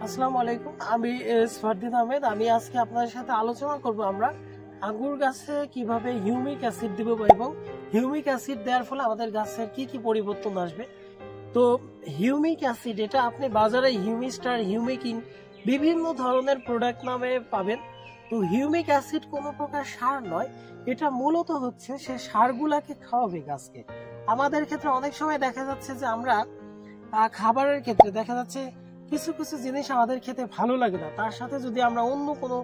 আসসালামু আলাইকুম। আমি ফারদিন আহমেদ। আমি আজকে আপনাদের সাথে আলোচনা করব আমরা আঙ্গুর গাছে কিভাবে হিউমিক অ্যাসিড দিব এবং হিউমিক অ্যাসিড দেওয়ার ফলে আমাদের গাছের কি কি পরিবর্তন আসবে। তো হিউমিক অ্যাসিড এটা আপনি বাজারে হিউমিস্টার, হিউমিকিং বিভিন্ন ধরনের প্রোডাক্ট নামে পাবেন। তো হিউমিক অ্যাসিড কোনো প্রকার সার নয়, এটা মূলত হচ্ছে সে সারগুলাকে খাওয়াবে গাছকে। আমাদের ক্ষেত্রে অনেক সময় দেখা যাচ্ছে যে আমরা খাবারের ক্ষেত্রে দেখা যাচ্ছে কিছু কিছু জিনিস আমাদের খেতে ভালো লাগে না, তার সাথে যদি আমরা অন্য কোনো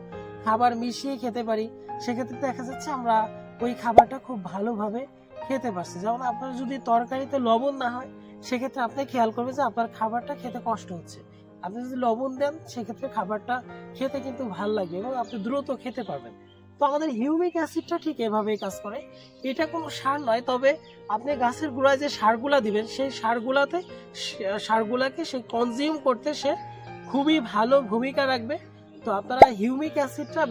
খাবার মিশিয়ে খেতে পারি সেক্ষেত্রে দেখা যাচ্ছে আমরা ওই খাবারটা খুব ভালোভাবে খেতে পারছি। যেমন আপনার যদি তরকারিতে লবণ না হয় সেক্ষেত্রে আপনি খেয়াল করবেন যে আপনার খাবারটা খেতে কষ্ট হচ্ছে। আপনি যদি লবণ দেন সেক্ষেত্রে খাবারটা খেতে কিন্তু ভালো লাগবে এবং আপনি দ্রুত খেতে পারবেন। তো আমাদের হিউমিক অ্যাসিডটা ঠিক এভাবেই কাজ করে। এটা কোনো সার নয়, তবে আপনি গাছের গোড়ায় যে সারগুলা দিবেন সেই সারগুলাকে সে কনজিউম করতে সে খুবই ভালো ভূমিকা রাখবে। তো আপনারা হিউমিক অ্যাসিডটা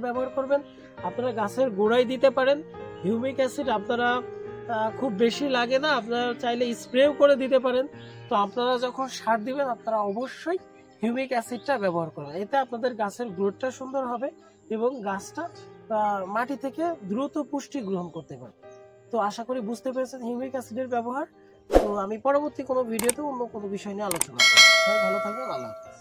ব্যবহার করবেন। আপনারা গাছের গোড়ায় দিতে পারেন। হিউমিক অ্যাসিড আপনারা খুব বেশি লাগে না, আপনারা চাইলে স্প্রেও করে দিতে পারেন। তো আপনারা যখন সার দিবেন আপনারা অবশ্যই হিউমিক অ্যাসিডটা ব্যবহার করবেন। এতে আপনাদের গাছের গ্রোথটা সুন্দর হবে এবং গাছটা মাটি থেকে দ্রুত পুষ্টি গ্রহণ করতে পারবে। তো আশা করি বুঝতে পেরেছেন হিউমিক অ্যাসিডের ব্যবহার। তো আমি পরবর্তী কোনো ভিডিওতে অন্য কোনো বিষয় নিয়ে আলোচনা করব। ভালো থাকবেন। আল্লাহ হাফেজ।